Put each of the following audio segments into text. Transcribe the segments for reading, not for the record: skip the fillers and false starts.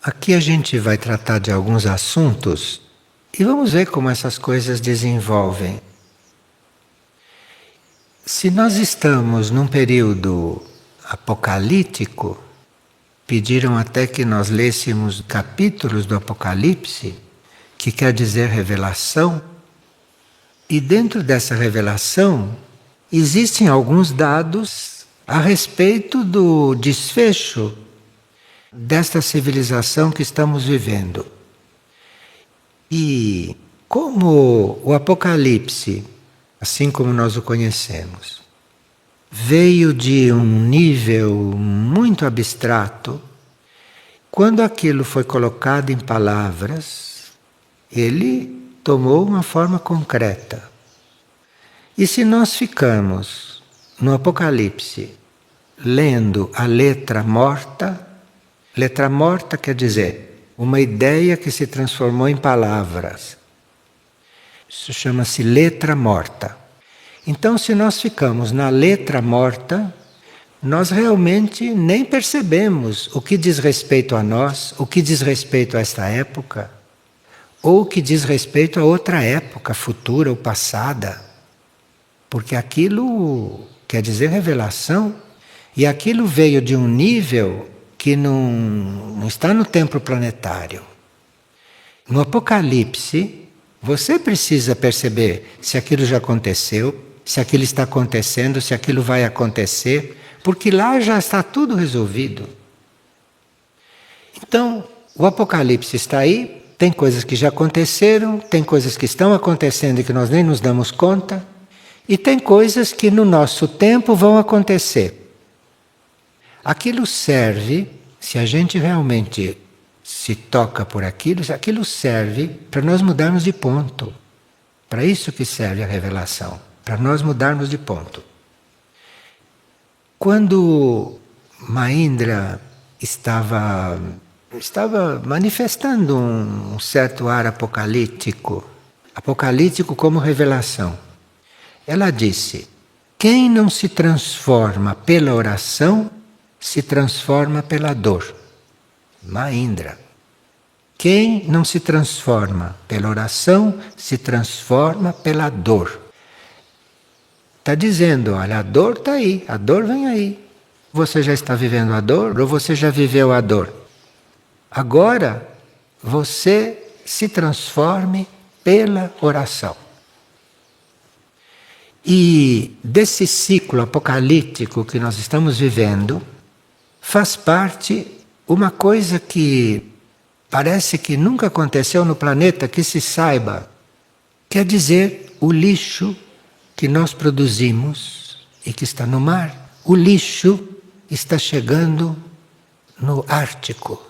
Aqui a gente vai tratar de alguns assuntos e vamos ver como essas coisas desenvolvem. Se nós estamos num período apocalíptico, pediram até que nós lêssemos capítulos do Apocalipse, que quer dizer revelação, e dentro dessa revelação existem alguns dados a respeito do desfecho desta civilização que estamos vivendo. E como o Apocalipse, assim como nós o conhecemos, veio de um nível muito abstrato, quando aquilo foi colocado em palavras, ele tomou uma forma concreta. E se nós ficamos no Apocalipse lendo a letra morta quer dizer uma ideia que se transformou em palavras. Isso chama-se letra morta. Então, se nós ficamos na letra morta, nós realmente nem percebemos o que diz respeito a nós, o que diz respeito a esta época, ou o que diz respeito a outra época futura ou passada. Porque aquilo quer dizer revelação, e aquilo veio de um nível que não está no tempo planetário. No Apocalipse, você precisa perceber se aquilo já aconteceu, se aquilo está acontecendo, se aquilo vai acontecer, porque lá já está tudo resolvido. Então, o Apocalipse está aí, tem coisas que já aconteceram, tem coisas que estão acontecendo e que nós nem nos damos conta, e tem coisas que no nosso tempo vão acontecer. Aquilo serve, se a gente realmente se toca por aquilo, aquilo serve para nós mudarmos de ponto. Para isso que serve a revelação, para nós mudarmos de ponto. Quando Maindra estava manifestando um certo ar apocalíptico como revelação, ela disse: quem não se transforma pela oração, se transforma pela dor. Maindra. Quem não se transforma pela oração, se transforma pela dor. Está dizendo, olha, a dor está aí, a dor vem aí. Você já está vivendo a dor ou você já viveu a dor? Agora, você se transforme pela oração. E desse ciclo apocalíptico que nós estamos vivendo, faz parte uma coisa que parece que nunca aconteceu no planeta, que se saiba. Quer dizer, o lixo que nós produzimos e que está no mar, o lixo está chegando no Ártico.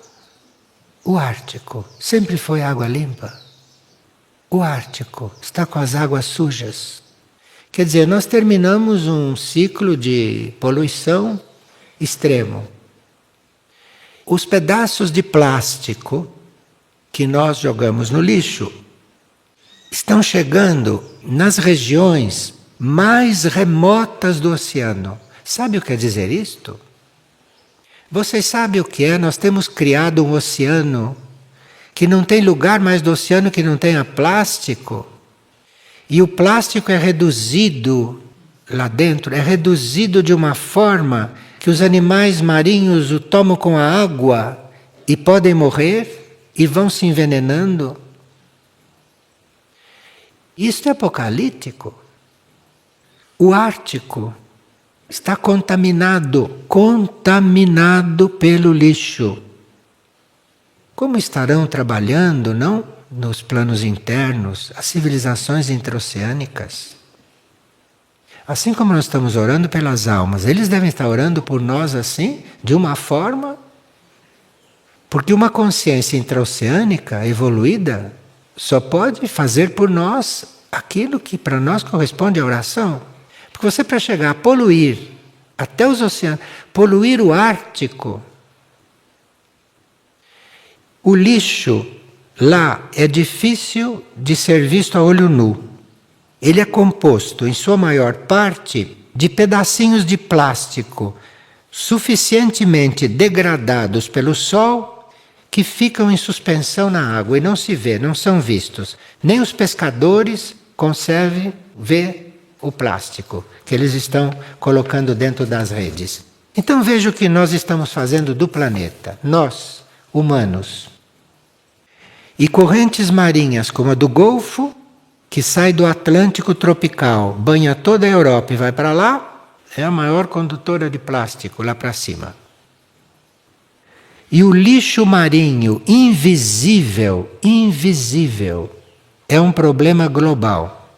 O Ártico sempre foi água limpa. O Ártico está com as águas sujas. Quer dizer, nós terminamos um ciclo de poluição extremo. Os pedaços de plástico que nós jogamos no lixo estão chegando nas regiões mais remotas do oceano. Sabe o que quer dizer isto? Vocês sabem o que é? Nós temos criado um oceano que não tem lugar mais do oceano que não tenha plástico. E o plástico é reduzido lá dentro, é reduzido de uma forma que os animais marinhos o tomam com a água e podem morrer e vão se envenenando. Isto é apocalíptico. O Ártico está contaminado pelo lixo. Como estarão trabalhando, não? Nos planos internos, as civilizações interoceânicas. Assim como nós estamos orando pelas almas, eles devem estar orando por nós assim, de uma forma, porque uma consciência intraoceânica evoluída só pode fazer por nós aquilo que para nós corresponde à oração. Porque você, para chegar a poluir até os oceanos, poluir o Ártico, o lixo lá é difícil de ser visto a olho nu. Ele é composto, em sua maior parte, de pedacinhos de plástico suficientemente degradados pelo sol que ficam em suspensão na água e não se vê, não são vistos. Nem os pescadores conseguem ver o plástico que eles estão colocando dentro das redes. Então veja o que nós estamos fazendo do planeta, nós, humanos. E correntes marinhas como a do Golfo, que sai do Atlântico tropical, banha toda a Europa e vai para lá, é a maior condutora de plástico lá para cima. E o lixo marinho invisível, é um problema global.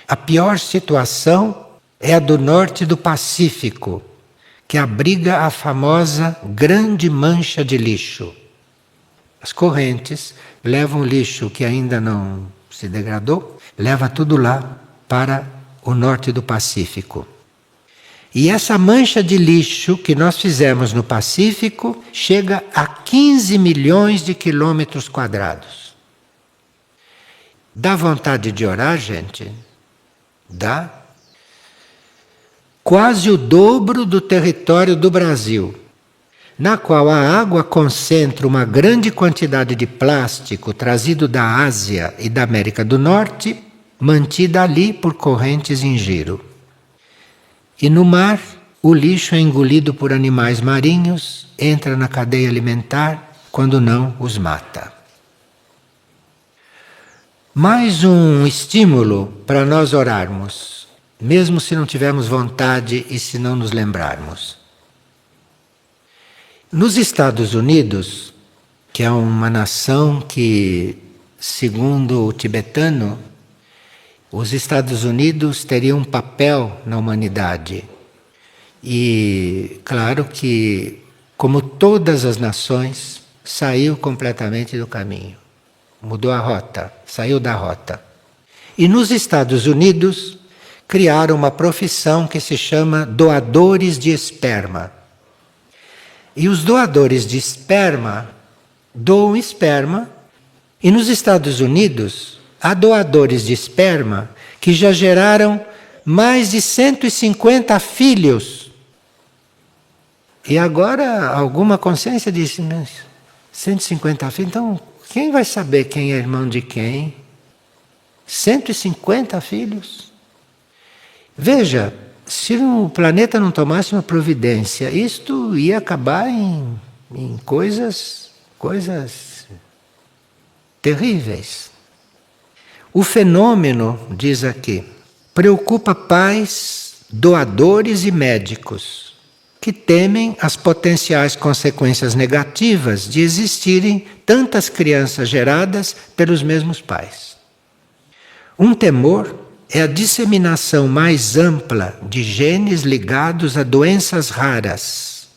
A pior situação é a do norte do Pacífico, que abriga a famosa grande mancha de lixo. As correntes levam lixo que ainda não se degradou, leva tudo lá para o norte do Pacífico. E essa mancha de lixo que nós fizemos no Pacífico chega a 15 milhões de quilômetros quadrados. Dá vontade de orar, gente? Dá. Quase o dobro do território do Brasil, na qual a água concentra uma grande quantidade de plástico trazido da Ásia e da América do Norte, mantida ali por correntes em giro. E no mar, o lixo é engolido por animais marinhos, entra na cadeia alimentar, quando não os mata. Mais um estímulo para nós orarmos, mesmo se não tivermos vontade e se não nos lembrarmos. Nos Estados Unidos, que é uma nação que, segundo o tibetano, os Estados Unidos teriam um papel na humanidade. E, claro que, como todas as nações, saiu completamente do caminho. Mudou a rota, saiu da rota. E nos Estados Unidos, criaram uma profissão que se chama doadores de esperma. E os doadores de esperma doam esperma. E nos Estados Unidos, há doadores de esperma que já geraram mais de 150 filhos. E agora alguma consciência disse, mas 150 filhos? Então, quem vai saber quem é irmão de quem? 150 filhos? Veja, se o planeta não tomasse uma providência, isto ia acabar em coisas terríveis. O fenômeno, diz aqui, preocupa pais, doadores e médicos, que temem as potenciais consequências negativas de existirem tantas crianças geradas pelos mesmos pais. Um temor é a disseminação mais ampla de genes ligados a doenças raras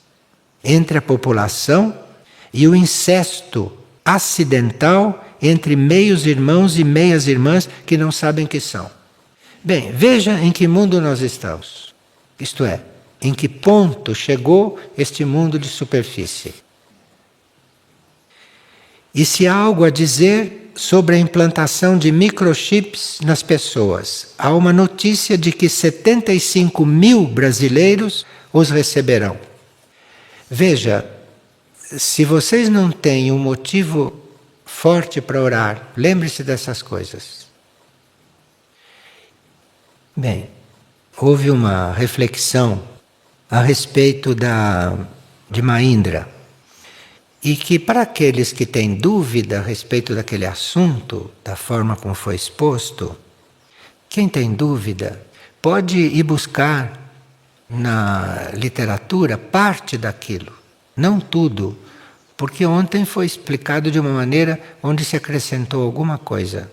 entre a população e o incesto acidental entre meios irmãos e meias irmãs que não sabem que são. Bem, veja em que mundo nós estamos. Isto é, em que ponto chegou este mundo de superfície. E se há algo a dizer sobre a implantação de microchips nas pessoas, há uma notícia de que 75 mil brasileiros os receberão. Veja, se vocês não têm um motivo forte para orar, lembre-se dessas coisas. Bem, houve uma reflexão a respeito de Mahindra, e que para aqueles que têm dúvida a respeito daquele assunto, da forma como foi exposto, quem tem dúvida pode ir buscar na literatura parte daquilo, não tudo, porque ontem foi explicado de uma maneira onde se acrescentou alguma coisa.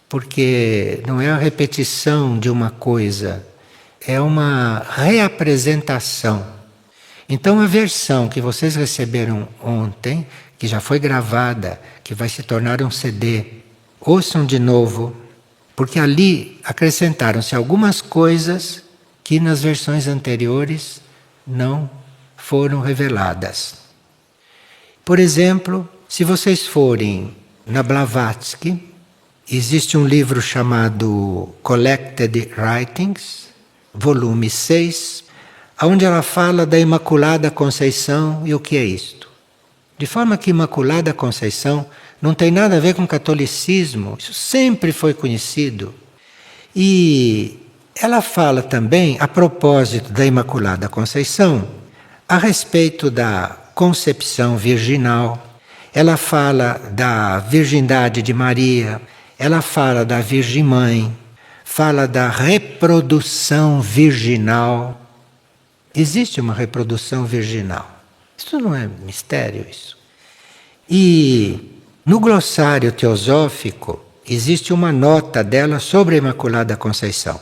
Porque não é a repetição de uma coisa, é uma reapresentação. Então a versão que vocês receberam ontem, que já foi gravada, que vai se tornar um CD, ouçam de novo, porque ali acrescentaram-se algumas coisas que nas versões anteriores não foram reveladas. Por exemplo, se vocês forem na Blavatsky, existe um livro chamado Collected Writings, volume 6, onde ela fala da Imaculada Conceição e o que é isto. De forma que Imaculada Conceição não tem nada a ver com catolicismo, isso sempre foi conhecido. E ela fala também, a propósito da Imaculada Conceição, a respeito da concepção virginal. Ela fala da virgindade de Maria, ela fala da Virgem Mãe, fala da reprodução virginal. Existe uma reprodução virginal. Isso não é mistério, isso. E no glossário teosófico existe uma nota dela sobre a Imaculada Conceição.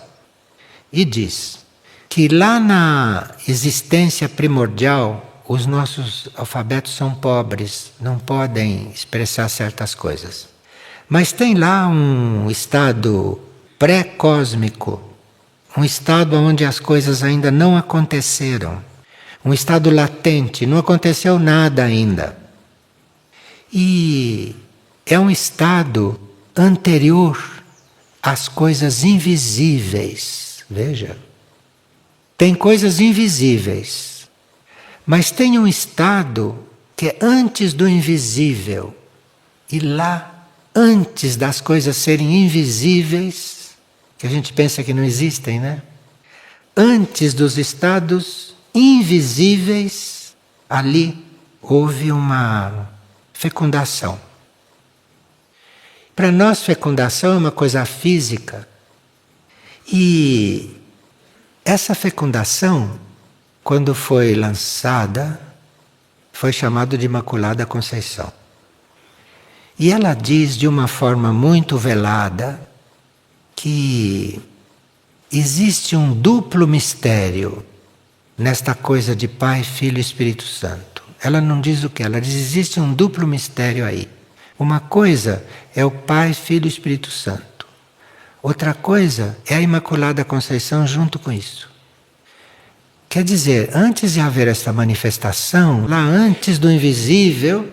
E diz que lá na existência primordial os nossos alfabetos são pobres, não podem expressar certas coisas. Mas tem lá um estado pré-cósmico, um estado onde as coisas ainda não aconteceram, um estado latente, não aconteceu nada ainda. E é um estado anterior às coisas invisíveis. Veja, tem coisas invisíveis, mas tem um estado que é antes do invisível. E lá, antes das coisas serem invisíveis, que a gente pensa que não existem, né? Antes dos estados invisíveis, ali houve uma fecundação. Para nós, fecundação é uma coisa física. E essa fecundação, quando foi lançada, foi chamado de Imaculada Conceição. E ela diz de uma forma muito velada que existe um duplo mistério nesta coisa de Pai, Filho e Espírito Santo. Ela não diz o que, ela diz existe um duplo mistério aí. Uma coisa é o Pai, Filho e Espírito Santo. Outra coisa é a Imaculada Conceição junto com isso. Quer dizer, antes de haver essa manifestação, lá antes do invisível,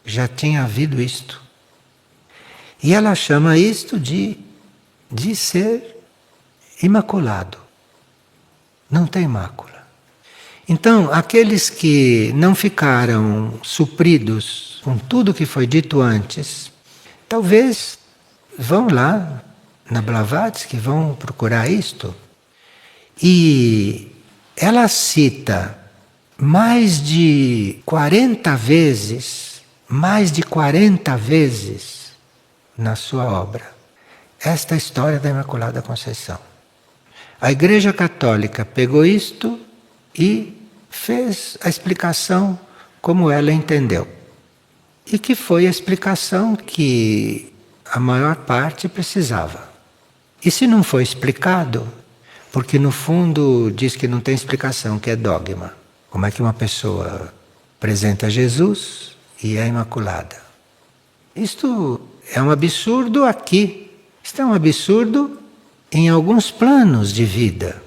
já tinha havido isto. E ela chama isto de ser imaculado. Não tem mácula. Então, aqueles que não ficaram supridos com tudo que foi dito antes, talvez vão lá na Blavatsky, vão procurar isto. E ela cita mais de 40 vezes na sua obra esta história da Imaculada Conceição. A Igreja Católica pegou isto e fez a explicação como ela entendeu. E que foi a explicação que a maior parte precisava. E se não foi explicado, porque no fundo diz que não tem explicação, que é dogma. Como é que uma pessoa apresenta Jesus e é imaculada? Isto é um absurdo aqui. Isto é um absurdo em alguns planos de vida.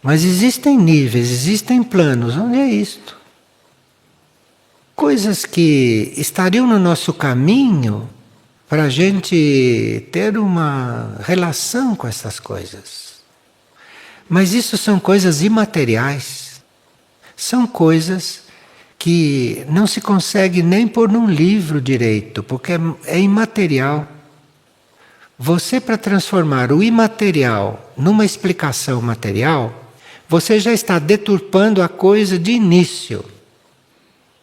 Mas existem níveis, existem planos. Onde é isto? Coisas que estariam no nosso caminho para a gente ter uma relação com essas coisas. Mas isso são coisas imateriais. São coisas que não se consegue nem pôr num livro direito, porque é imaterial. Você, para transformar o imaterial numa explicação material, você já está deturpando a coisa de início.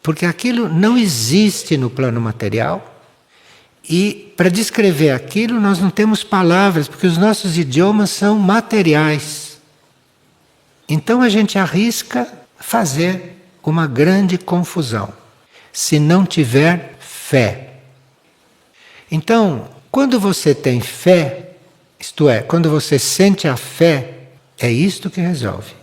Porque aquilo não existe no plano material. E para descrever aquilo nós não temos palavras, porque os nossos idiomas são materiais. Então a gente arrisca fazer uma grande confusão, se não tiver fé. Então, quando você tem fé, isto é, quando você sente a fé, é isto que resolve.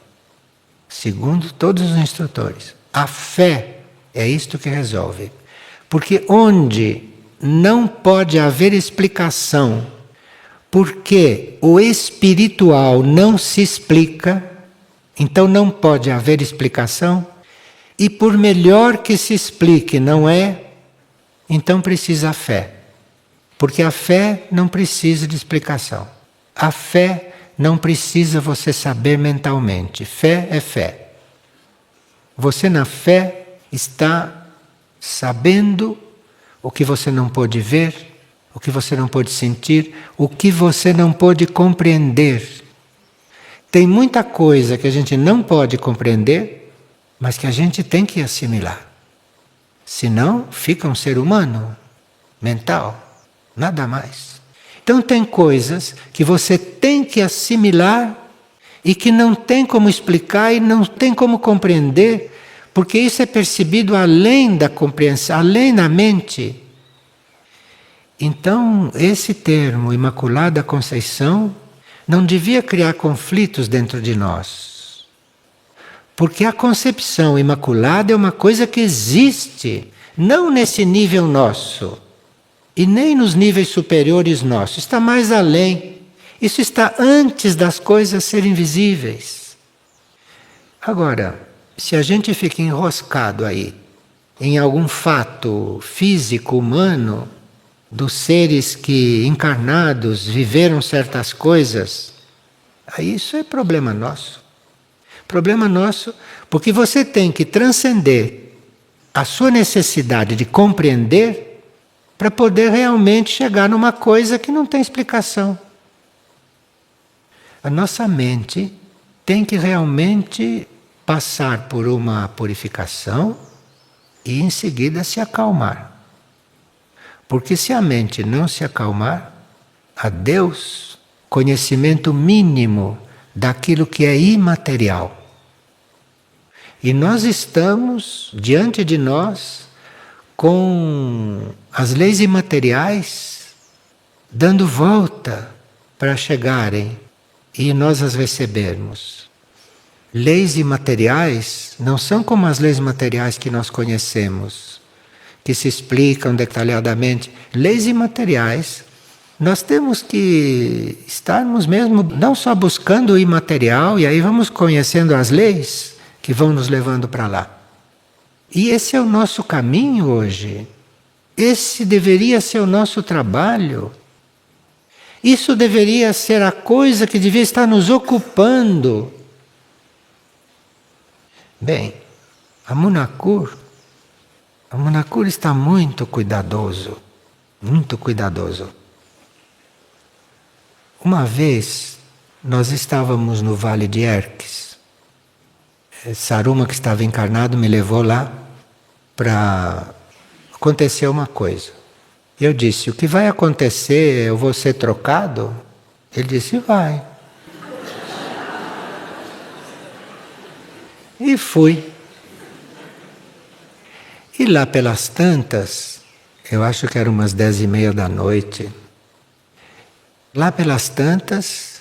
Segundo todos os instrutores, a fé é isto que resolve. Porque onde não pode haver explicação, porque o espiritual não se explica, então não pode haver explicação, e por melhor que se explique não é, então precisa a fé. Porque a fé não precisa de explicação. A fé não precisa você saber mentalmente. Fé é fé. Você na fé está sabendo o que você não pôde ver, o que você não pôde sentir, o que você não pôde compreender. Tem muita coisa que a gente não pode compreender, mas que a gente tem que assimilar. Senão, fica um ser humano, mental, nada mais. Então, tem coisas que você tem que assimilar e que não tem como explicar e não tem como compreender, porque isso é percebido além da compreensão, além da mente. Então, esse termo, Imaculada Conceição, não devia criar conflitos dentro de nós. Porque a concepção imaculada é uma coisa que existe, não nesse nível nosso, e nem nos níveis superiores nossos, está mais além. Isso está antes das coisas serem visíveis. Agora, se a gente fica enroscado aí, em algum fato físico, humano, dos seres que encarnados viveram certas coisas, aí isso é problema nosso. Problema nosso, porque você tem que transcender a sua necessidade de compreender para poder realmente chegar numa coisa que não tem explicação. A nossa mente tem que realmente passar por uma purificação e em seguida se acalmar. Porque se a mente não se acalmar, a Deus, conhecimento mínimo daquilo que é imaterial. E nós estamos, diante de nós, com as leis imateriais dando volta para chegarem e nós as recebermos. Leis imateriais não são como as leis materiais que nós conhecemos, que se explicam detalhadamente. Leis imateriais, nós temos que estarmos mesmo não só buscando o imaterial, e aí vamos conhecendo as leis que vão nos levando para lá. E esse é o nosso caminho hoje. Esse deveria ser o nosso trabalho. Isso deveria ser a coisa que devia estar nos ocupando. Bem, a Munakur está muito cuidadoso, muito cuidadoso. Uma vez, nós estávamos no Vale de Erques. Saruma, que estava encarnado, me levou lá para acontecer uma coisa. Eu disse, o que vai acontecer? Eu vou ser trocado? Ele disse, vai. E fui. E lá pelas tantas, eu acho que eram umas 10:30 da noite, lá pelas tantas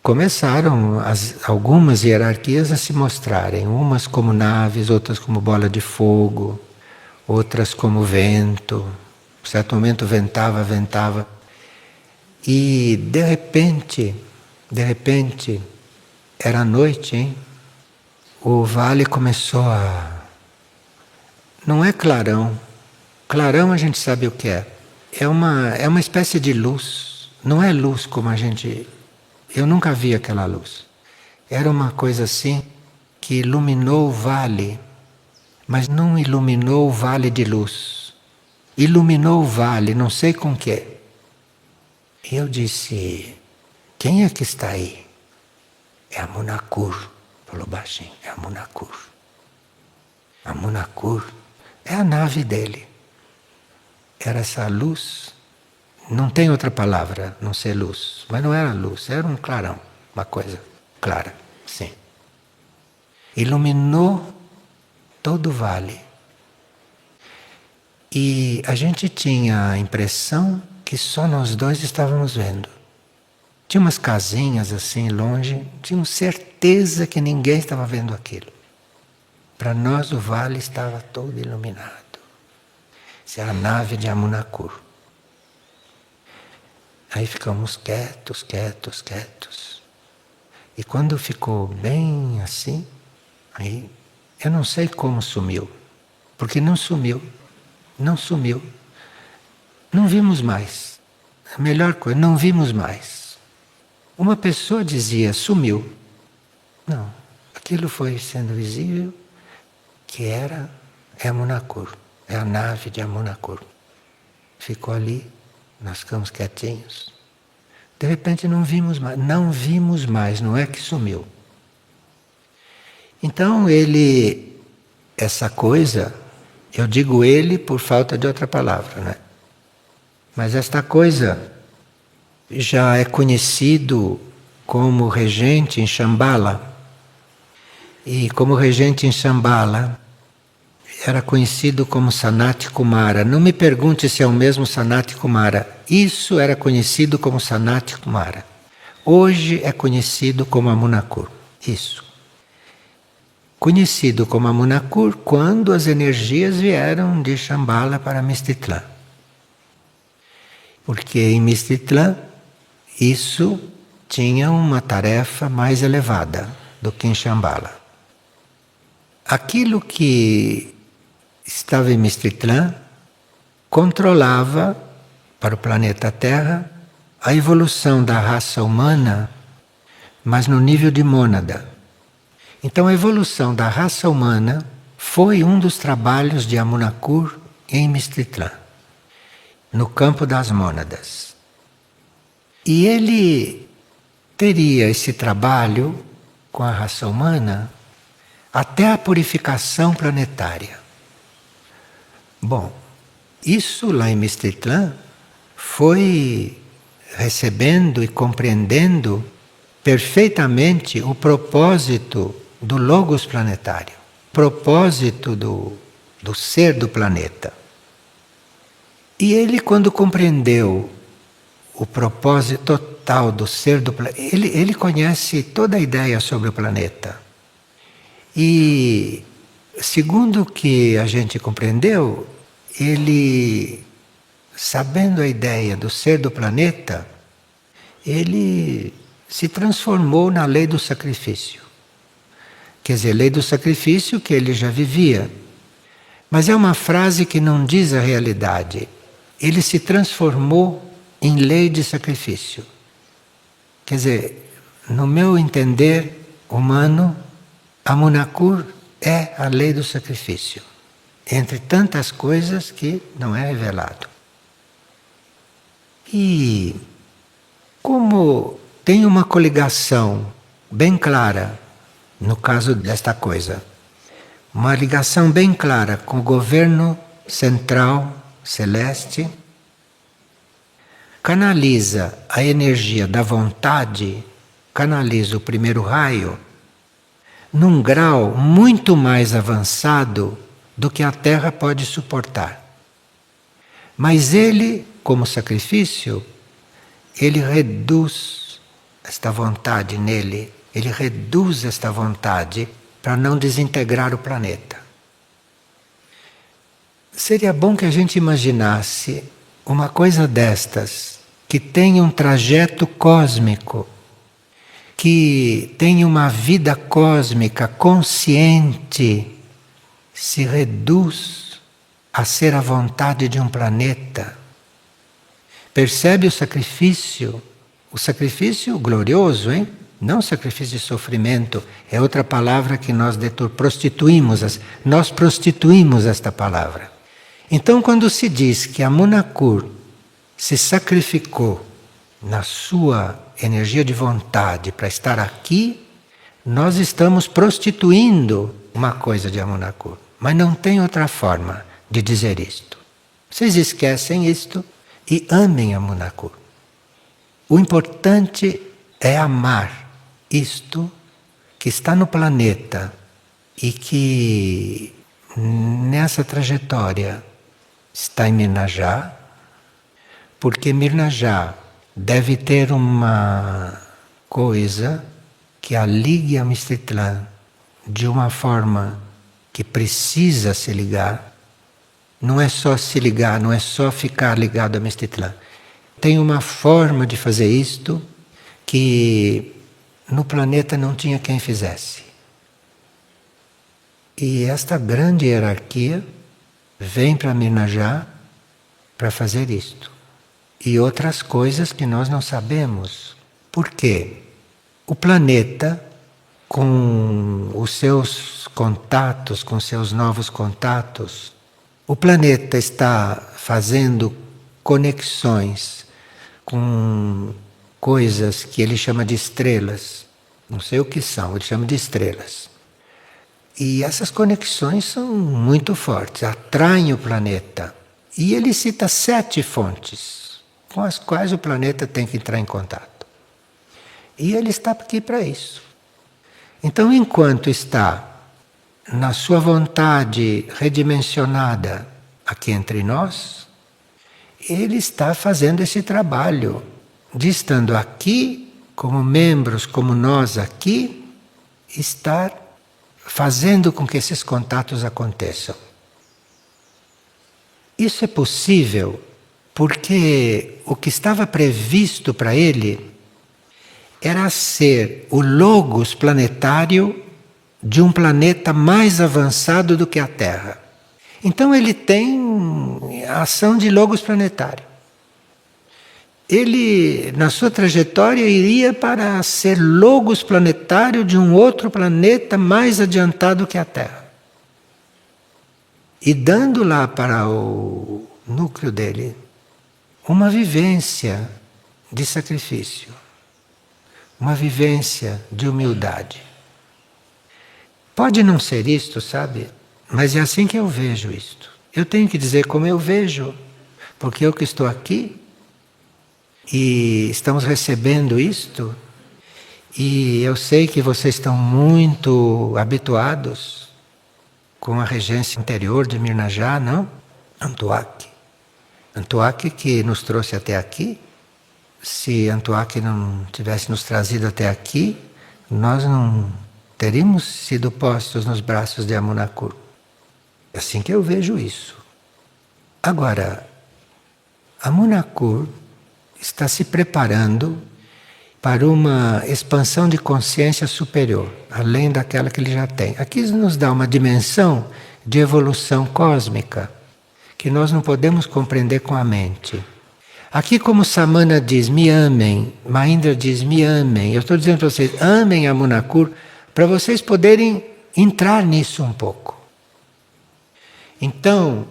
começaram algumas hierarquias a se mostrarem, umas como naves, outras como bola de fogo, outras como vento. Em certo momento ventava, ventava. E de repente, era noite, hein? O vale começou a... Não é clarão. Clarão a gente sabe o que é. É uma espécie de luz. Não é luz como a gente... Eu nunca vi aquela luz. Era uma coisa assim que iluminou o vale, mas não iluminou o vale de luz. Iluminou o vale, não sei com o quê. E eu disse, quem é que está aí? É a Munakur. Falou baixinho, é a Munakur. A Munakur é a nave dele. Era essa luz, não tem outra palavra, não ser luz. Mas não era luz, era um clarão, uma coisa clara, sim. Iluminou todo o vale. E a gente tinha a impressão que só nós dois estávamos vendo. Tinha umas casinhas assim longe, tínhamos certeza que ninguém estava vendo aquilo. Para nós o vale estava todo iluminado. Isso é a nave de Amunnakur. Aí ficamos quietos. E quando ficou bem assim, aí eu não sei como sumiu. Porque não sumiu. Não vimos mais. A melhor coisa, não vimos mais. Uma pessoa dizia, sumiu. Não, aquilo foi sendo visível, que era Amunnakur. é a nave de Amunnakur. Ficou ali, nós ficamos quietinhos. De repente não vimos mais, não é que sumiu. Então ele, essa coisa, eu digo ele por falta de outra palavra, né? Mas esta coisa já é conhecido como regente em Shambhala. E como regente em Shambhala, era conhecido como Sanat Kumara. Não me pergunte se é o mesmo Sanat Kumara. Isso era conhecido como Sanat Kumara. Hoje é conhecido como Amunnakur. Isso. Conhecido como Amunnakur quando as energias vieram de Shambhala para Misthitlã. Porque em Misthitlã isso tinha uma tarefa mais elevada do que em Shambhala. Aquilo que estava em Misthitlã controlava para o planeta Terra a evolução da raça humana, mas no nível de mônada. Então a evolução da raça humana foi um dos trabalhos de Amunnakur em Misthitlã, no campo das mônadas. E ele teria esse trabalho com a raça humana até a purificação planetária. Bom, isso lá em Misthitlã foi recebendo e compreendendo perfeitamente o propósito do Logos planetário, propósito do ser do planeta. E ele, quando compreendeu o propósito total do ser do planeta, ele conhece toda a ideia sobre o planeta. E, segundo o que a gente compreendeu, ele, sabendo a ideia do ser do planeta, ele se transformou na lei do sacrifício. Quer dizer, lei do sacrifício que ele já vivia. Mas é uma frase que não diz a realidade. Ele se transformou em lei de sacrifício. Quer dizer, no meu entender humano, Amunnakur é a lei do sacrifício. Entre tantas coisas que não é revelado. E como tem uma coligação bem clara, no caso desta coisa, uma ligação bem clara com o governo central celeste, canaliza a energia da vontade, canaliza o primeiro raio, num grau muito mais avançado do que a Terra pode suportar. Mas ele, como sacrifício, ele reduz esta vontade nele, ele reduz esta vontade para não desintegrar o planeta. Seria bom que a gente imaginasse uma coisa destas, que tem um trajeto cósmico, que tem uma vida cósmica consciente, se reduz a ser a vontade de um planeta. Percebe o sacrifício glorioso, hein? Não sacrifício de sofrimento, é outra palavra que nós prostituímos. Nós prostituímos esta palavra. Então, quando se diz que Amunnakur se sacrificou na sua energia de vontade para estar aqui, nós estamos prostituindo uma coisa de Amunnakur. Mas não tem outra forma de dizer isto. Vocês esquecem isto e amem Amunnakur. O importante é amar isto que está no planeta e que nessa trajetória está em Mirnajá, porque Mirnajá deve ter uma coisa que a ligue a Misthitlã de uma forma que precisa se ligar. Não é só se ligar, não é só ficar ligado a Misthitlã. Tem uma forma de fazer isto que no planeta não tinha quem fizesse. E esta grande hierarquia vem para Mirnajá para fazer isto. E outras coisas que nós não sabemos. Por quê? O planeta, com os seus contatos, com seus novos contatos, O planeta está fazendo conexões com coisas que ele chama de estrelas. Não sei o que são, ele chama de estrelas. E essas conexões são muito fortes, atraem o planeta. E ele cita 7 fontes com as quais o planeta tem que entrar em contato. E ele está aqui para isso. Então, enquanto está na sua vontade redimensionada aqui entre nós, ele está fazendo esse trabalho de, estando aqui, como membros, como nós aqui, estar fazendo com que esses contatos aconteçam. Isso é possível porque o que estava previsto para ele era ser o logos planetário de um planeta mais avançado do que a Terra. Então ele tem a ação de logos planetário. Ele, na sua trajetória, iria para ser logos planetário de um outro planeta mais adiantado que a Terra. E dando lá para o núcleo dele uma vivência de sacrifício, uma vivência de humildade. Pode não ser isto, sabe? Mas é assim que eu vejo isto. Eu tenho que dizer como eu vejo, porque eu que estou aqui e estamos recebendo isto, e eu sei que vocês estão muito habituados com a regência anterior de Mirnajá, não? Antuak. Antuak que nos trouxe até aqui. Se Antuak não tivesse nos trazido até aqui, nós não teríamos sido postos nos braços de Amunnakur. É assim que eu vejo isso. Agora, Amunnakur está se preparando para uma expansão de consciência superior, além daquela que ele já tem. Aqui nos dá uma dimensão de evolução cósmica que nós não podemos compreender com a mente. Aqui, como Samana diz, me amem, Mahindra diz, me amem. Eu estou dizendo para vocês, amem Amunnakur, para vocês poderem entrar nisso um pouco. Então,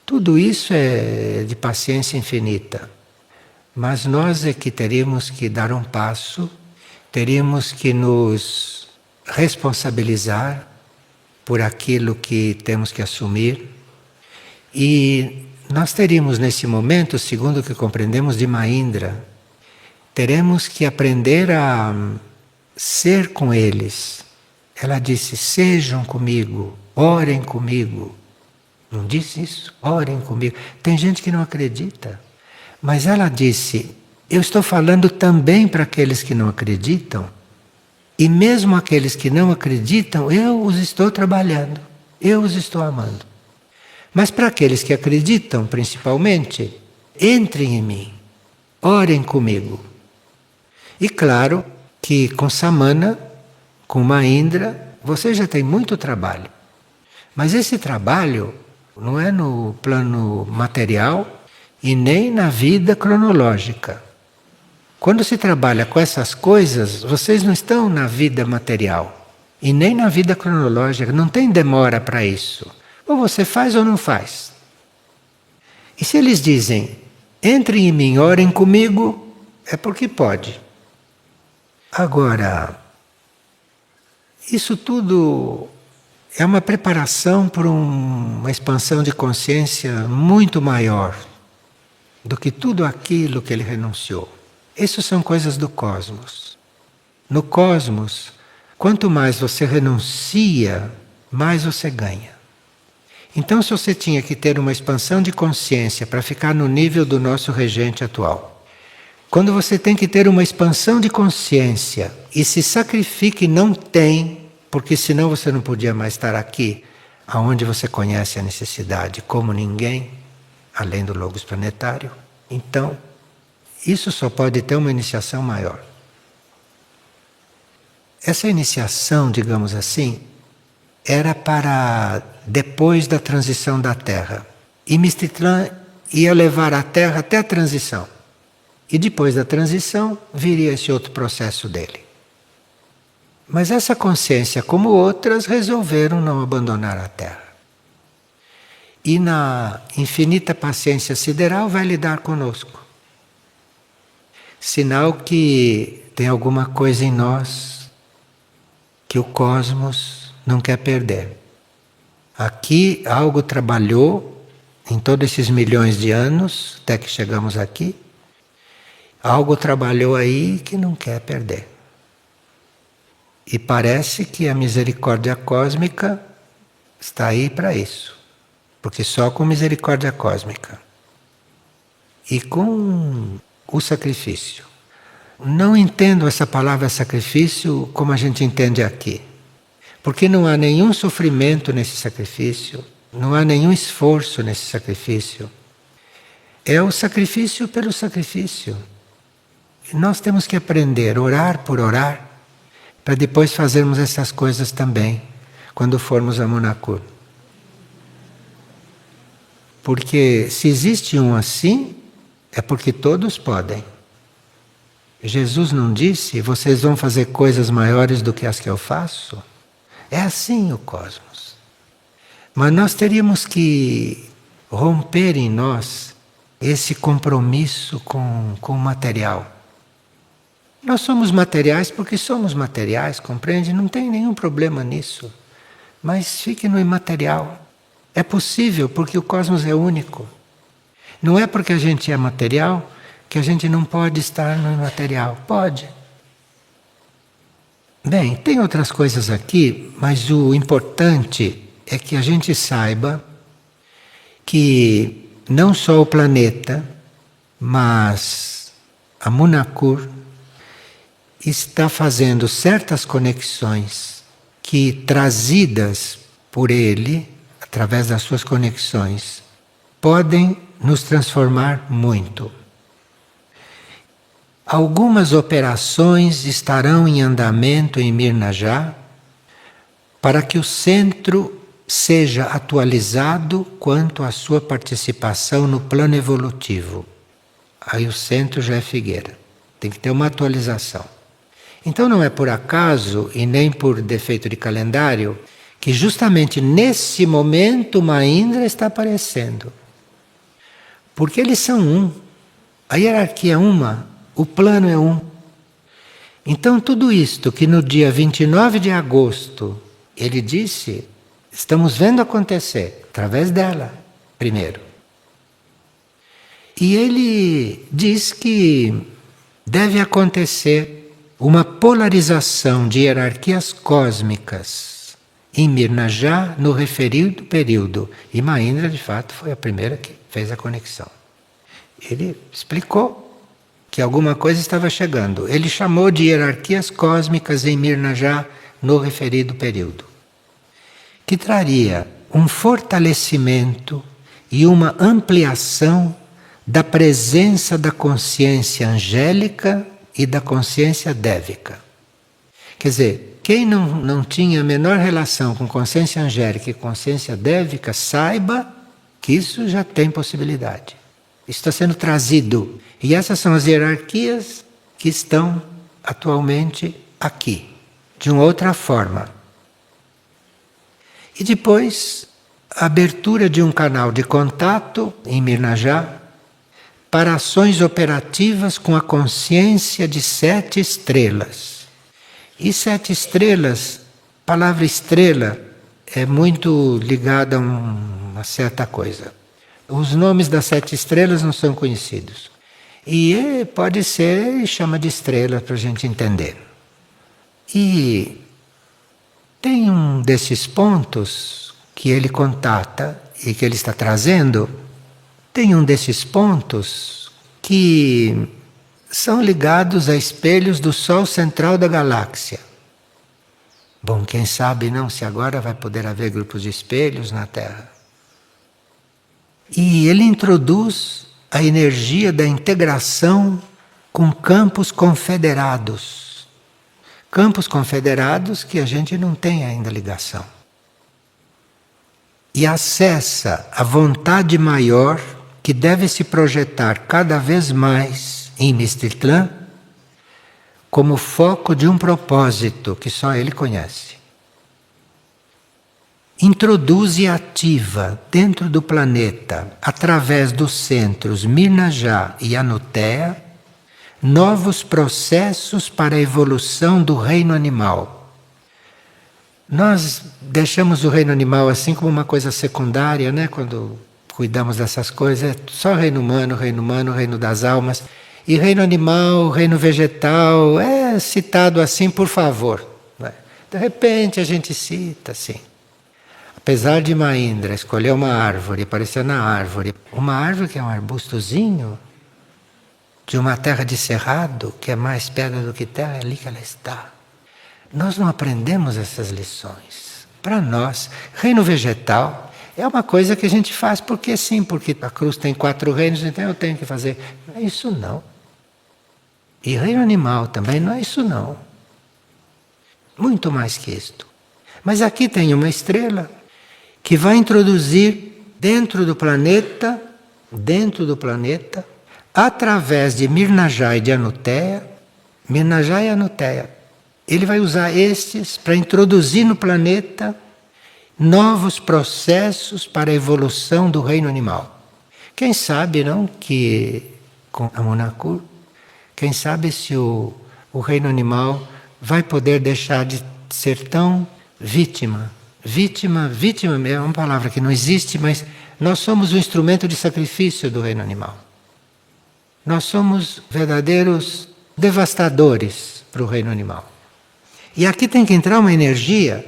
tudo isso é de paciência infinita. Mas nós é que teríamos que dar um passo, teríamos que nos responsabilizar por aquilo que temos que assumir. E nós teríamos nesse momento, segundo o que compreendemos de Mahindra, teremos que aprender a ser com eles. Ela disse, sejam comigo, orem comigo. Não disse isso? Orem comigo. Tem gente que não acredita. Mas ela disse, eu estou falando também para aqueles que não acreditam. E mesmo aqueles que não acreditam, eu os estou trabalhando. Eu os estou amando. Mas para aqueles que acreditam, principalmente, entrem em mim. Orem comigo. E claro que com Samana, com Mahindra, você já tem muito trabalho. Mas esse trabalho não é no plano material e nem na vida cronológica. Quando se trabalha com essas coisas, vocês não estão na vida material e nem na vida cronológica, não tem demora para isso. Ou você faz ou não faz. E se eles dizem, entrem em mim, orem comigo, é porque pode. Agora, isso tudo é uma preparação para uma expansão de consciência muito maior do que tudo aquilo que ele renunciou. Isso são coisas do cosmos. No cosmos, quanto mais você renuncia, mais você ganha. Então, se você tinha que ter uma expansão de consciência para ficar no nível do nosso regente atual, quando você tem que ter uma expansão de consciência e se sacrifica e não tem, porque senão você não podia mais estar aqui, aonde você conhece a necessidade como ninguém, além do logos planetário. Então, isso só pode ter uma iniciação maior. Essa iniciação, digamos assim, era para depois da transição da Terra. E Mistitlan ia levar a Terra até a transição. E depois da transição, viria esse outro processo dele. Mas essa consciência, como outras, resolveram não abandonar a Terra. e na infinita paciência sideral vai lidar conosco. Sinal que tem alguma coisa em nós que o cosmos não quer perder. Aqui algo trabalhou em todos esses milhões de anos, até que chegamos aqui. Algo trabalhou aí que não quer perder. E parece que a misericórdia cósmica está aí para isso. Porque só com misericórdia cósmica e com o sacrifício. Não entendo essa palavra sacrifício como a gente entende aqui. Porque não há nenhum sofrimento nesse sacrifício, não há nenhum esforço nesse sacrifício. É o sacrifício pelo sacrifício. E nós temos que aprender, orar por orar, para depois fazermos essas coisas também, quando formos a Monacur. Porque se existe um assim, é porque todos podem. Jesus não disse, vocês vão fazer coisas maiores do que as que eu faço? É assim o cosmos. Mas nós teríamos que romper em nós esse compromisso com o material. Nós somos materiais porque somos materiais, compreende? Não tem nenhum problema nisso. Mas fique no imaterial. É possível porque o cosmos é único. Não é porque a gente é material que a gente não pode estar no imaterial. Pode. Bem, tem outras coisas aqui, mas o importante é que a gente saiba que não só o planeta, mas a Monacur está fazendo certas conexões que, trazidas por ele, através das suas conexões, podem nos transformar muito. Algumas operações estarão em andamento em Mirnajá para que o centro seja atualizado quanto à sua participação no plano evolutivo. Aí o centro já é Figueira. Tem que ter uma atualização. Então não é por acaso e nem por defeito de calendário que justamente nesse momento Mahindra está aparecendo. Porque eles são um. A hierarquia é uma. O plano é um. Então tudo isto que no dia 29 de agosto ele disse, estamos vendo acontecer, através dela, primeiro. E ele diz que deve acontecer uma polarização de hierarquias cósmicas em Mirnajá no referido período. E Mahindra, de fato, foi a primeira que fez a conexão. Ele explicou que alguma coisa estava chegando. Ele chamou de hierarquias cósmicas em Mirnajá no referido período, que traria um fortalecimento e uma ampliação da presença da consciência angélica e da consciência dévica. Quer dizer, quem não tinha a menor relação com consciência angélica e consciência dévica, saiba que isso já tem possibilidade. Isso está sendo trazido. E essas são as hierarquias que estão atualmente aqui, de uma outra forma. E depois, a abertura de um canal de contato em Mirnajá para ações operativas com a consciência de 7 estrelas. E 7 estrelas, a palavra estrela é muito ligada a uma certa coisa. Os nomes das 7 estrelas não são conhecidos. E pode ser, chama de estrela para a gente entender. E tem um desses pontos que ele contata e que ele está trazendo, tem um desses pontos que são ligados a espelhos do Sol central da galáxia. Bom, quem sabe não se agora vai poder haver grupos de espelhos na Terra. E ele introduz a energia da integração com campos confederados. Campos confederados que a gente não tem ainda ligação. E acessa a vontade maior que deve se projetar cada vez mais em Mestitlã como foco de um propósito que só ele conhece. introduz e ativa dentro do planeta, através dos centros Mirnajá e Anutea, novos processos para a evolução do reino animal. Nós deixamos o reino animal assim como uma coisa secundária, né? Quando cuidamos dessas coisas, é só reino humano, reino das almas. E reino animal, reino vegetal, é citado assim por favor. Né? De repente a gente cita assim. Apesar de Maindra escolher uma árvore, aparecer na árvore, uma árvore que é um arbustozinho, de uma terra de cerrado, que é mais pedra do que terra, é ali que ela está. Nós não aprendemos essas lições. Para nós, reino vegetal é uma coisa que a gente faz porque sim, porque a cruz tem 4 reinos, então eu tenho que fazer. Não é isso não. E reino animal também não é isso não. Muito mais que isto. Mas aqui tem uma estrela que vai introduzir dentro do planeta, através de Mirnajá e de Anutea, Mirnajá e Anutea. Ele vai usar estes para introduzir no planeta novos processos para a evolução do reino animal. Quem sabe, não, que com a Monacur, quem sabe se o reino animal vai poder deixar de ser tão vítima. Vítima é uma palavra que não existe, mas nós somos o instrumento de sacrifício do reino animal. Nós somos verdadeiros devastadores para o reino animal. E aqui tem que entrar uma energia.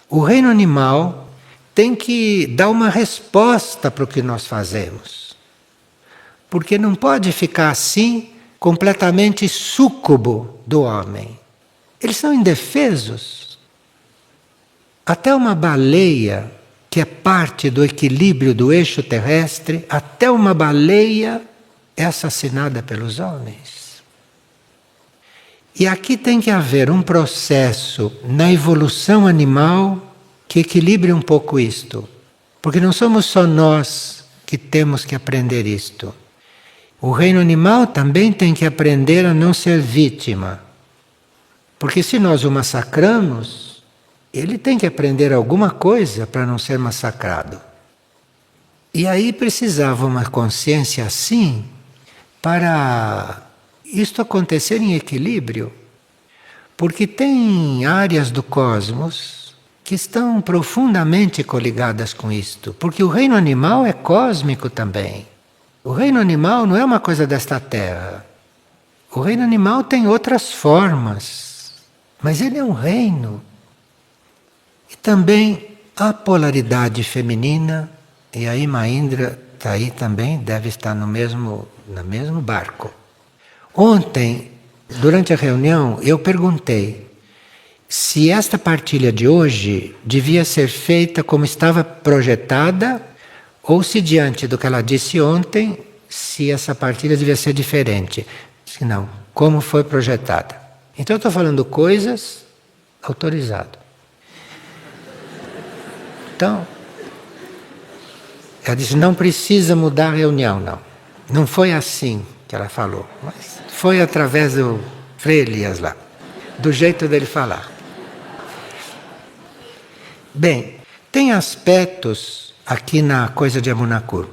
O reino animal tem que dar uma resposta para o que nós fazemos. Porque não pode ficar assim, completamente súcubo do homem. Eles são indefesos. Até uma baleia, que é parte do equilíbrio do eixo terrestre, até uma baleia é assassinada pelos homens. E aqui tem que haver um processo na evolução animal que equilibre um pouco isto. Porque não somos só nós que temos que aprender isto. O reino animal também tem que aprender a não ser vítima. Porque se nós o massacramos, ele tem que aprender alguma coisa para não ser massacrado. E aí precisava uma consciência assim para isto acontecer em equilíbrio. Porque tem áreas do cosmos que estão profundamente coligadas com isto. Porque o reino animal é cósmico também. O reino animal não é uma coisa desta terra. O reino animal tem outras formas, mas ele é um reino. E também a polaridade feminina, e aí Maindra está aí também, deve estar no mesmo barco. Ontem, durante a reunião, eu perguntei se esta partilha de hoje devia ser feita como estava projetada, ou se diante do que ela disse ontem, se essa partilha devia ser diferente. Se não, como foi projetada. Então eu estou falando coisas autorizado. Então, ela disse, não precisa mudar a reunião, não. Não foi assim que ela falou, mas foi através do Frei Elias lá, do jeito dele falar. Bem, tem aspectos aqui na coisa de Amunacur,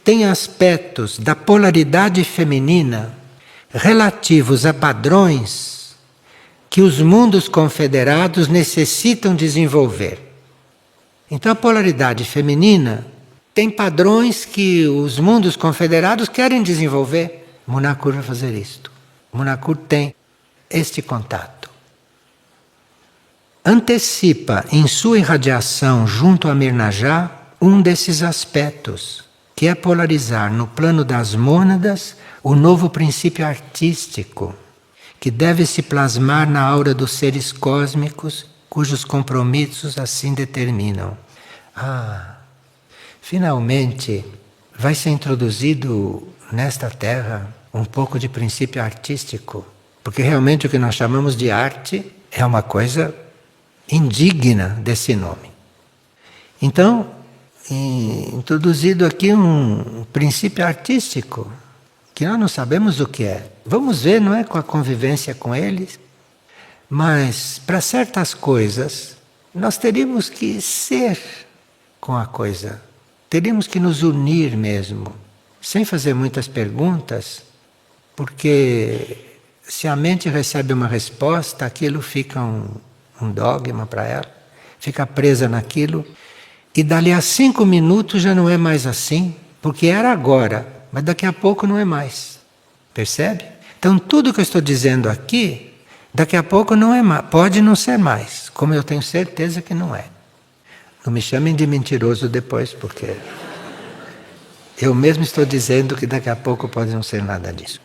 tem aspectos da polaridade feminina relativos a padrões que os mundos confederados necessitam desenvolver. Então a polaridade feminina tem padrões que os mundos confederados querem desenvolver. Munacur vai fazer isto. Munacur tem este contato. Antecipa em sua irradiação junto a Mirnajá um desses aspectos, que é polarizar no plano das mônadas o novo princípio artístico, que deve se plasmar na aura dos seres cósmicos, cujos compromissos assim determinam. Finalmente vai ser introduzido nesta Terra um pouco de princípio artístico, porque realmente o que nós chamamos de arte é uma coisa indigna desse nome. Então, introduzido aqui um princípio artístico, que nós não sabemos o que é. Vamos ver, não é, com a convivência com eles, mas para certas coisas nós teríamos que ser com a coisa. Teríamos que nos unir mesmo, sem fazer muitas perguntas, porque se a mente recebe uma resposta, aquilo fica um dogma para ela, fica presa naquilo, e dali a 5 minutos já não é mais assim, porque era agora, mas daqui a pouco não é mais. Percebe? Então tudo que eu estou dizendo aqui, daqui a pouco não é mais, pode não ser mais, como eu tenho certeza que não é. Não me chamem de mentiroso depois, porque eu mesmo estou dizendo que daqui a pouco pode não ser nada disso.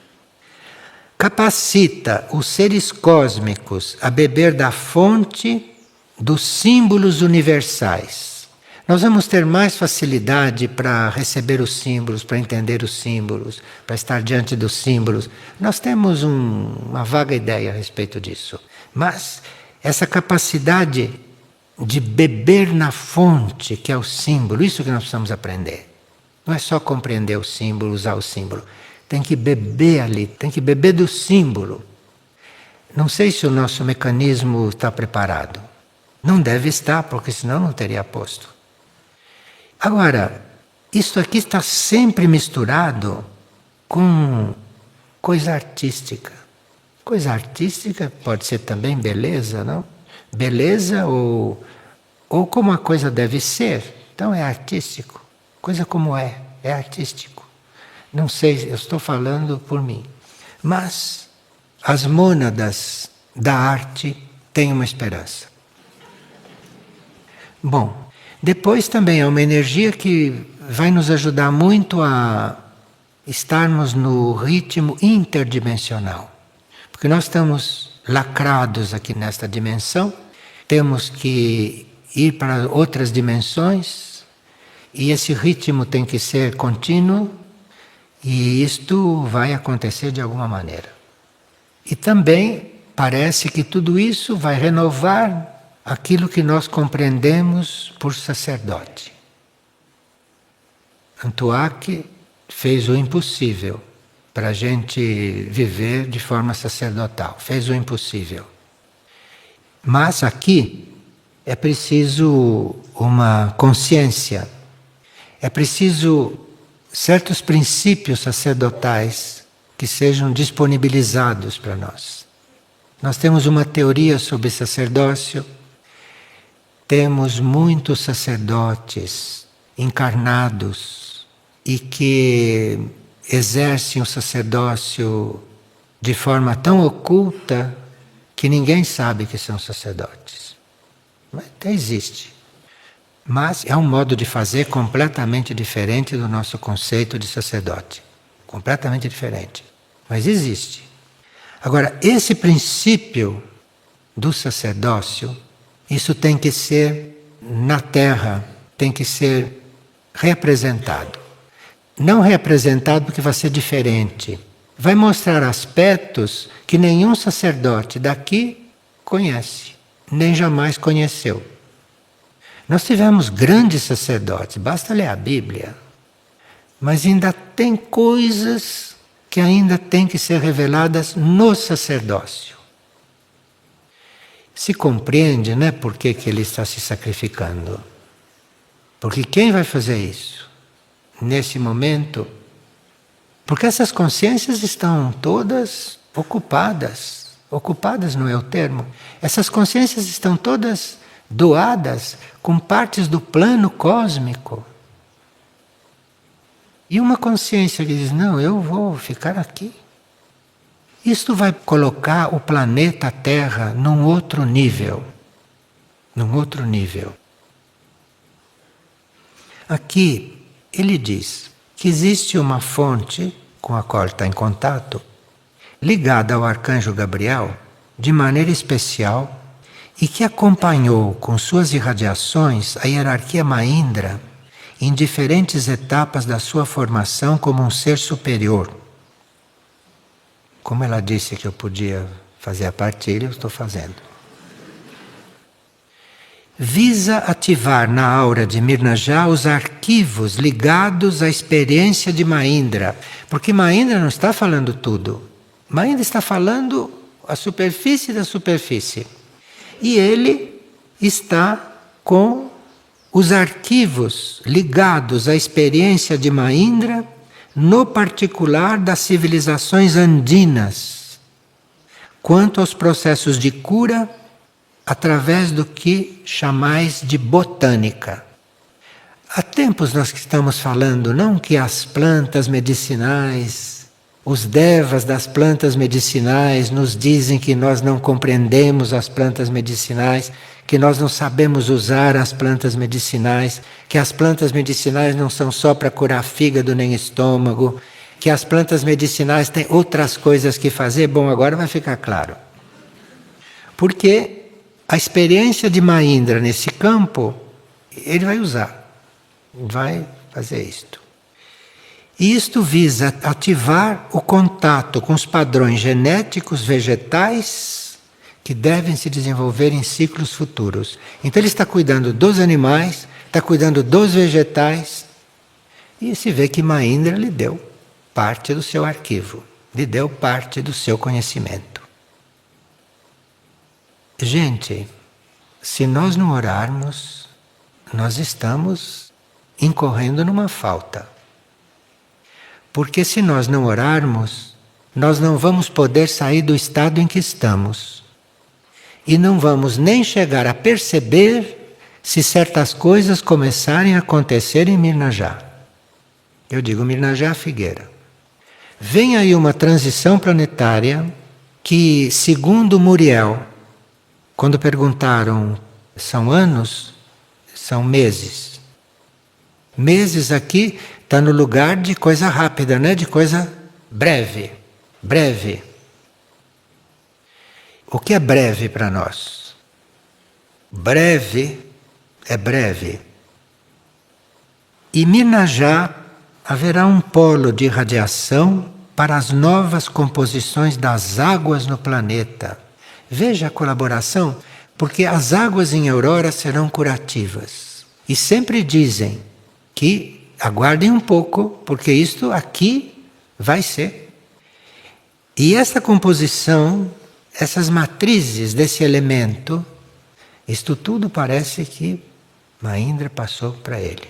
Capacita os seres cósmicos a beber da fonte dos símbolos universais. Nós vamos ter mais facilidade para receber os símbolos, para entender os símbolos, para estar diante dos símbolos. Nós temos uma vaga ideia a respeito disso. Mas essa capacidade de beber na fonte, que é o símbolo, isso que nós precisamos aprender. Não é só compreender o símbolo, usar o símbolo. Tem que beber ali, tem que beber do símbolo. Não sei se o nosso mecanismo está preparado. Não deve estar, porque senão não teria posto. Agora, isto aqui está sempre misturado com coisa artística. Coisa artística pode ser também beleza, não? Beleza ou como a coisa deve ser. Então é artístico. Coisa como é artístico. Não sei, eu estou falando por mim. Mas as mônadas da arte têm uma esperança. Bom, depois também é uma energia que vai nos ajudar muito a estarmos no ritmo interdimensional. Porque nós estamos lacrados aqui nesta dimensão, temos que ir para outras dimensões, e esse ritmo tem que ser contínuo, e isto vai acontecer de alguma maneira. E também parece que tudo isso vai renovar aquilo que nós compreendemos por sacerdote. Antuak fez o impossível para a gente viver de forma sacerdotal. Fez o impossível. Mas aqui é preciso uma consciência. É preciso certos princípios sacerdotais que sejam disponibilizados para nós. Nós temos uma teoria sobre sacerdócio, temos muitos sacerdotes encarnados e que exercem o sacerdócio de forma tão oculta que ninguém sabe que são sacerdotes. Mas até existe. Mas é um modo de fazer completamente diferente do nosso conceito de sacerdote. Completamente diferente. Mas existe. Agora, esse princípio do sacerdócio, isso tem que ser na Terra, tem que ser representado. Não representado porque vai ser diferente. Vai mostrar aspectos que nenhum sacerdote daqui conhece, nem jamais conheceu. Nós tivemos grandes sacerdotes, basta ler a Bíblia. Mas ainda tem coisas que ainda têm que ser reveladas no sacerdócio. Se compreende, né, por que ele está se sacrificando. Porque quem vai fazer isso? Nesse momento? Porque essas consciências estão todas ocupadas. Ocupadas não é o termo. Essas consciências estão todas doadas com partes do plano cósmico. E uma consciência que diz, não, eu vou ficar aqui. Isto vai colocar o planeta Terra num outro nível. Num outro nível. Aqui, ele diz que existe uma fonte com a qual ele está em contato, ligada ao arcanjo Gabriel, de maneira especial, e que acompanhou com suas irradiações a hierarquia Mahindra em diferentes etapas da sua formação como um ser superior. Como ela disse que eu podia fazer a partilha, eu estou fazendo. Visa ativar na aura de Mirnaja os arquivos ligados à experiência de Mahindra. Porque Mahindra não está falando tudo. Mahindra está falando a superfície da superfície. E ele está com os arquivos ligados à experiência de Mahindra, no particular das civilizações andinas, quanto aos processos de cura através do que chamais de botânica. Há tempos nós que estamos falando, não que as plantas medicinais, os devas das plantas medicinais nos dizem que nós não compreendemos as plantas medicinais, que nós não sabemos usar as plantas medicinais, que as plantas medicinais não são só para curar fígado nem estômago, que as plantas medicinais têm outras coisas que fazer. Bom, agora vai ficar claro. Porque a experiência de Mahindra nesse campo, ele vai usar, vai fazer isto. E isto visa ativar o contato com os padrões genéticos vegetais que devem se desenvolver em ciclos futuros. Então ele está cuidando dos animais, está cuidando dos vegetais, e se vê que Mahindra lhe deu parte do seu arquivo, lhe deu parte do seu conhecimento. Gente, se nós não orarmos, nós estamos incorrendo numa falta. Porque se nós não orarmos, nós não vamos poder sair do estado em que estamos. E não vamos nem chegar a perceber se certas coisas começarem a acontecer em Mirnajá. Eu digo Mirnajá Figueira. Vem aí uma transição planetária que, segundo Muriel, quando perguntaram, são anos? São meses. Meses aqui está no lugar de coisa rápida, né? De coisa breve. Breve. O que é breve para nós? Breve é breve. E Mirnajá haverá um polo de radiação para as novas composições das águas no planeta. Veja a colaboração, porque as águas em Aurora serão curativas. E sempre dizem que aguardem um pouco, porque isto aqui vai ser. E essa composição, essas matrizes desse elemento, isto tudo parece que Mahindra passou para ele.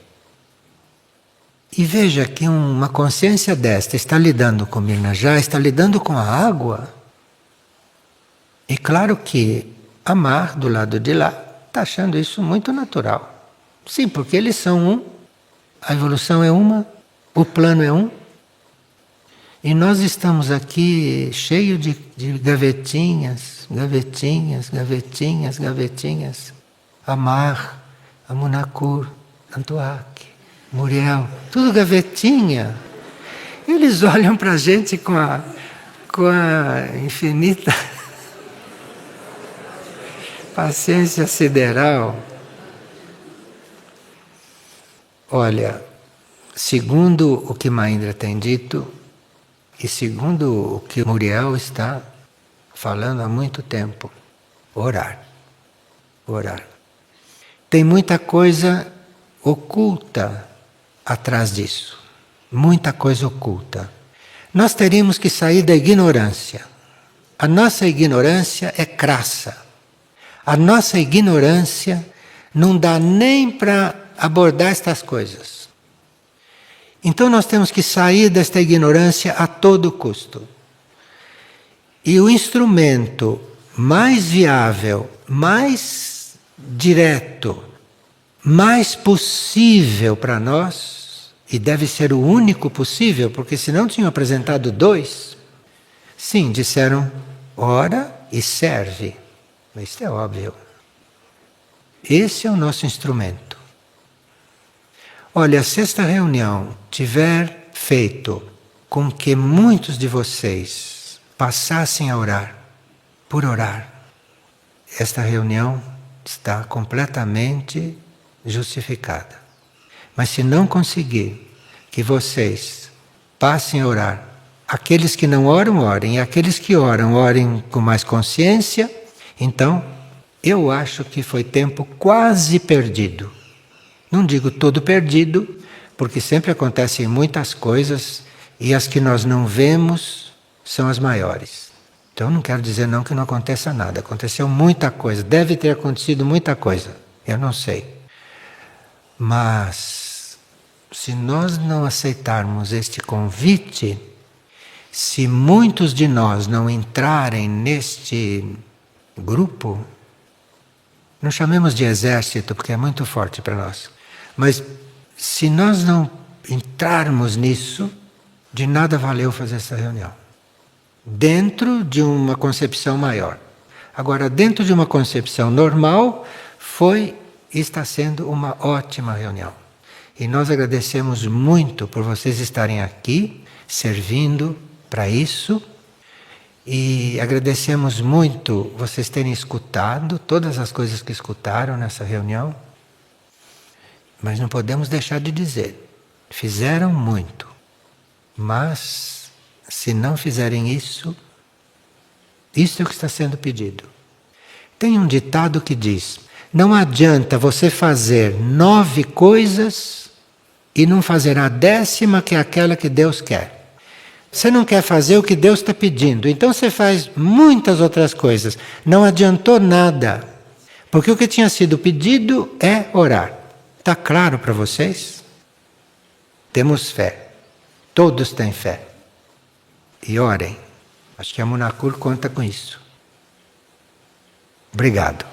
E veja que uma consciência desta está lidando com Mirnajá, está lidando com a água. E claro que Amar, do lado de lá, está achando isso muito natural. Sim, porque eles são um, a evolução é uma, o plano é um. E nós estamos aqui cheio de gavetinhas, gavetinhas, gavetinhas, gavetinhas. Amar, Amunakur, Antuak, Muriel, tudo gavetinha. Eles olham para a gente com a infinita paciência sideral. Olha, segundo o que Mahindra tem dito, e segundo o que Muriel está falando há muito tempo, orar. Orar. Tem muita coisa oculta atrás disso. Muita coisa oculta. Nós teríamos que sair da ignorância. A nossa ignorância é crassa. A nossa ignorância não dá nem para abordar estas coisas. Então nós temos que sair desta ignorância a todo custo. E o instrumento mais viável, mais direto, mais possível para nós, e deve ser o único possível, porque senão tinham apresentado dois. Sim, disseram, ora e serve. Isso é óbvio. Esse é o nosso instrumento. Olha, se esta reunião tiver feito com que muitos de vocês passassem a orar, por orar, esta reunião está completamente justificada. Mas se não conseguir que vocês passem a orar, aqueles que não oram, orem, e aqueles que oram, orem com mais consciência, então eu acho que foi tempo quase perdido. Não digo todo perdido, porque sempre acontecem muitas coisas e as que nós não vemos são as maiores. Então não quero dizer não que não aconteça nada. Aconteceu muita coisa, deve ter acontecido muita coisa. Eu não sei. Mas se nós não aceitarmos este convite, se muitos de nós não entrarem neste grupo, não chamemos de exército porque é muito forte para nós, mas se nós não entrarmos nisso, de nada valeu fazer essa reunião. Dentro de uma concepção maior. Agora, dentro de uma concepção normal, foi e está sendo uma ótima reunião. E nós agradecemos muito por vocês estarem aqui, servindo para isso. E agradecemos muito vocês terem escutado todas as coisas que escutaram nessa reunião. Mas não podemos deixar de dizer, fizeram muito. Mas, se não fizerem isso é o que está sendo pedido. Tem um ditado que diz: não adianta você fazer 9 coisas e não fazer a 10ª, que é aquela que Deus quer. Você não quer fazer o que Deus está pedindo, então você faz muitas outras coisas. Não adiantou nada, porque o que tinha sido pedido é orar. Está claro para vocês? Temos fé. Todos têm fé. E orem. Acho que a Munakul conta com isso. Obrigado.